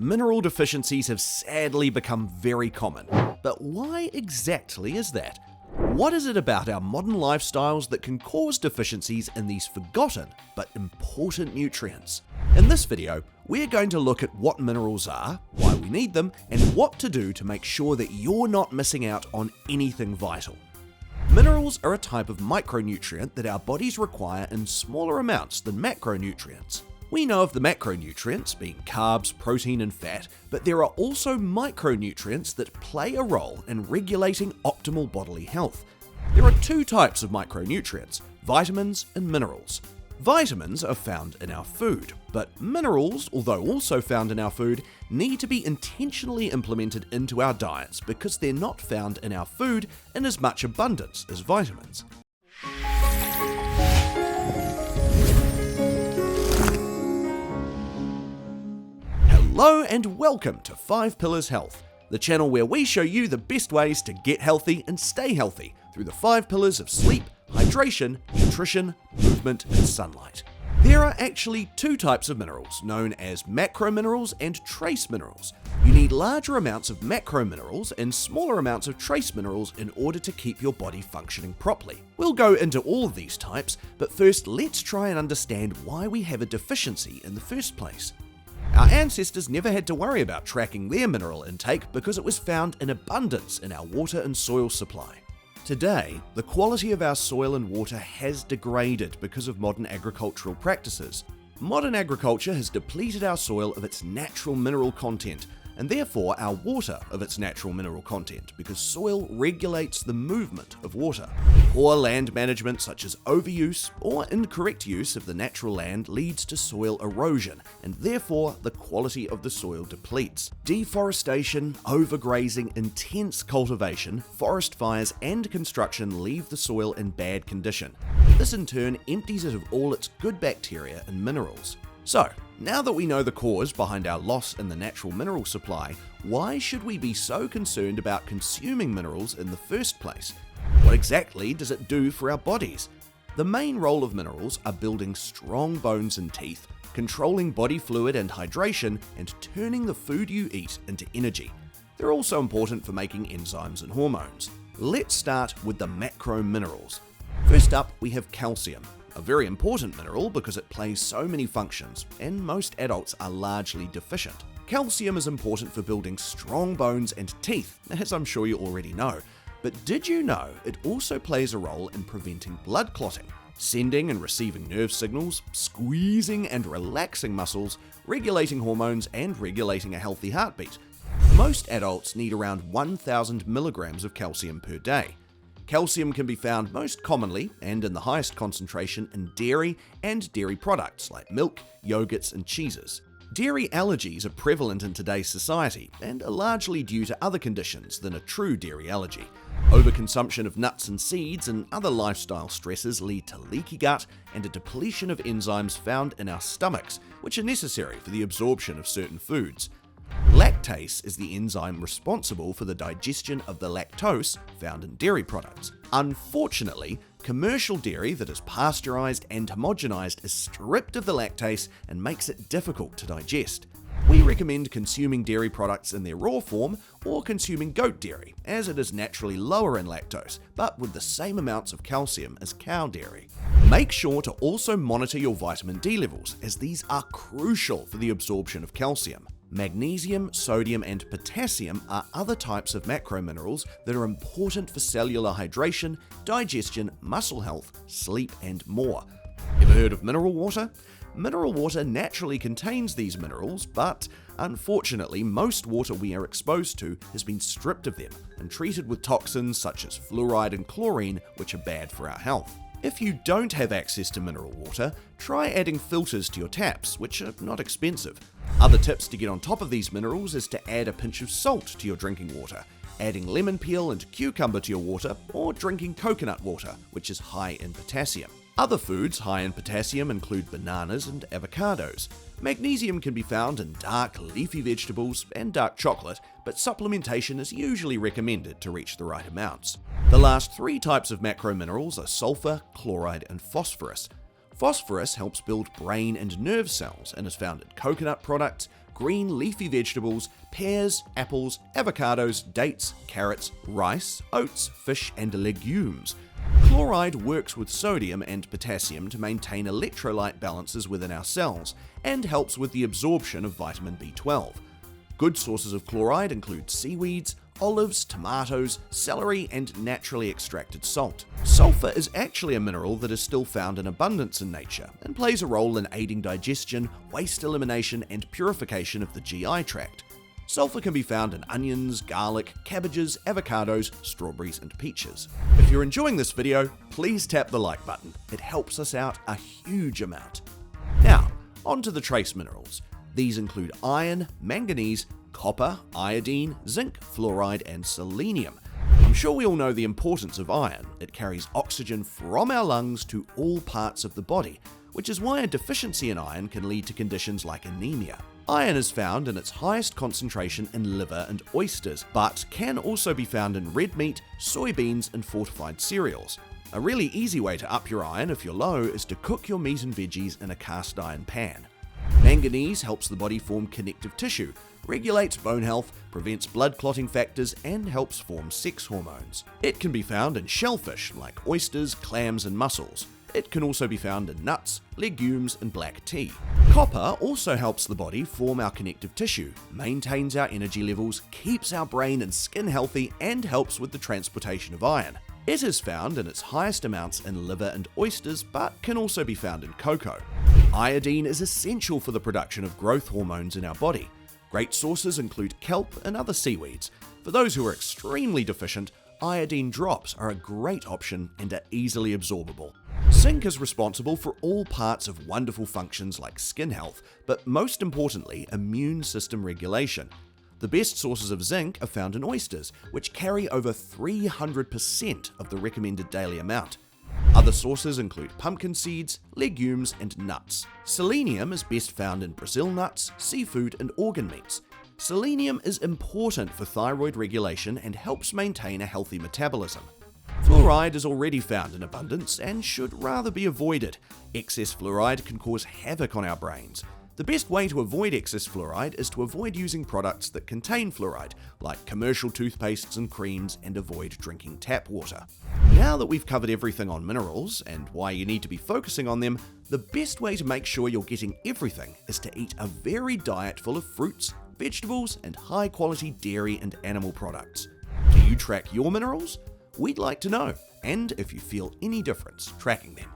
Mineral deficiencies have sadly become very common. But why exactly is that? What is it about our modern lifestyles that can cause deficiencies in these forgotten but important nutrients? In this video, we're going to look at what minerals are, why we need them, and what to do to make sure that you're not missing out on anything vital. Minerals are a type of micronutrient that our bodies require in smaller amounts than macronutrients. We know of the macronutrients, being carbs, protein, and fat, but there are also micronutrients that play a role in regulating optimal bodily health. There are two types of micronutrients: vitamins and minerals. Vitamins are found in our food, but minerals, although also found in our food, need to be intentionally implemented into our diets because they're not found in our food in as much abundance as vitamins. Hello and welcome to 5 Pillars Health, the channel where we show you the best ways to get healthy and stay healthy through the 5 pillars of sleep, hydration, nutrition, movement, and sunlight. There are actually two types of minerals, known as macrominerals and trace minerals. You need larger amounts of macrominerals and smaller amounts of trace minerals in order to keep your body functioning properly. We'll go into all of these types, but first let's try and understand why we have a deficiency in the first place. Our ancestors never had to worry about tracking their mineral intake because it was found in abundance in our water and soil supply. Today, the quality of our soil and water has degraded because of modern agricultural practices. Modern agriculture has depleted our soil of its natural mineral content, and therefore our water of its natural mineral content, because soil regulates the movement of water. Poor land management, such as overuse or incorrect use of the natural land, leads to soil erosion, and therefore the quality of the soil depletes. Deforestation, overgrazing, intense cultivation, forest fires, and construction leave the soil in bad condition. This in turn empties it of all its good bacteria and minerals. So, now that we know the cause behind our loss in the natural mineral supply, why should we be so concerned about consuming minerals in the first place? What exactly does it do for our bodies? The main role of minerals are building strong bones and teeth, controlling body fluid and hydration, and turning the food you eat into energy. They're also important for making enzymes and hormones. Let's start with the macrominerals. First up, we have calcium. A very important mineral because it plays so many functions, and most adults are largely deficient. Calcium is important for building strong bones and teeth, as I'm sure you already know. But did you know it also plays a role in preventing blood clotting, sending and receiving nerve signals, squeezing and relaxing muscles, regulating hormones, and regulating a healthy heartbeat? Most adults need around 1,000 milligrams of calcium per day. Calcium can be found most commonly and in the highest concentration in dairy and dairy products like milk, yogurts, and cheeses. Dairy allergies are prevalent in today's society and are largely due to other conditions than a true dairy allergy. Overconsumption of nuts and seeds and other lifestyle stresses lead to leaky gut and a depletion of enzymes found in our stomachs, which are necessary for the absorption of certain foods. Lactase is the enzyme responsible for the digestion of the lactose found in dairy products. Unfortunately, commercial dairy that is pasteurized and homogenized is stripped of the lactase and makes it difficult to digest. We recommend consuming dairy products in their raw form or consuming goat dairy, as it is naturally lower in lactose, but with the same amounts of calcium as cow dairy. Make sure to also monitor your vitamin D levels, as these are crucial for the absorption of calcium. Magnesium, sodium, and potassium are other types of macrominerals that are important for cellular hydration, digestion, muscle health, sleep, and more. Ever heard of mineral water? Mineral water naturally contains these minerals, but unfortunately most water we are exposed to has been stripped of them and treated with toxins such as fluoride and chlorine, which are bad for our health. If you don't have access to mineral water, try adding filters to your taps, which are not expensive. Other tips to get on top of these minerals is to add a pinch of salt to your drinking water, adding lemon peel and cucumber to your water, or drinking coconut water, which is high in potassium. Other foods high in potassium include bananas and avocados. Magnesium can be found in dark leafy vegetables and dark chocolate, but supplementation is usually recommended to reach the right amounts. The last three types of macrominerals are sulfur, chloride, and phosphorus. Phosphorus helps build brain and nerve cells and is found in coconut products, green leafy vegetables, pears, apples, avocados, dates, carrots, rice, oats, fish, and legumes. Chloride works with sodium and potassium to maintain electrolyte balances within our cells and helps with the absorption of vitamin B12. Good sources of chloride include seaweeds, olives, tomatoes, celery, and naturally extracted salt. Sulfur is actually a mineral that is still found in abundance in nature and plays a role in aiding digestion, waste elimination, and purification of the GI tract. Sulfur can be found in onions, garlic, cabbages, avocados, strawberries, and peaches. If you're enjoying this video, please tap the like button. It helps us out a huge amount. Now, on to the trace minerals. These include iron, manganese, copper, iodine, zinc, fluoride, and selenium. I'm sure we all know the importance of iron. It carries oxygen from our lungs to all parts of the body, which is why a deficiency in iron can lead to conditions like anemia. Iron is found in its highest concentration in liver and oysters, but can also be found in red meat, soybeans, and fortified cereals. A really easy way to up your iron if you're low is to cook your meat and veggies in a cast iron pan. Manganese helps the body form connective tissue, regulates bone health, prevents blood clotting factors, and helps form sex hormones. It can be found in shellfish like oysters, clams, and mussels. It can also be found in nuts, legumes, and black tea. Copper also helps the body form our connective tissue, maintains our energy levels, keeps our brain and skin healthy, and helps with the transportation of iron. It is found in its highest amounts in liver and oysters, but can also be found in cocoa. Iodine is essential for the production of growth hormones in our body. Great sources include kelp and other seaweeds. For those who are extremely deficient, iodine drops are a great option and are easily absorbable. Zinc is responsible for all parts of wonderful functions like skin health, but most importantly, immune system regulation. The best sources of zinc are found in oysters, which carry over 300% of the recommended daily amount. Other sources include pumpkin seeds, legumes, and nuts. Selenium is best found in Brazil nuts, seafood, and organ meats. Selenium is important for thyroid regulation and helps maintain a healthy metabolism. Fluoride is already found in abundance and should rather be avoided. Excess fluoride can cause havoc on our brains. The best way to avoid excess fluoride is to avoid using products that contain fluoride, like commercial toothpastes and creams, and avoid drinking tap water. Now that we've covered everything on minerals and why you need to be focusing on them, the best way to make sure you're getting everything is to eat a varied diet full of fruits, vegetables, and high-quality dairy and animal products. Do you track your minerals? We'd like to know, and if you feel any difference tracking them.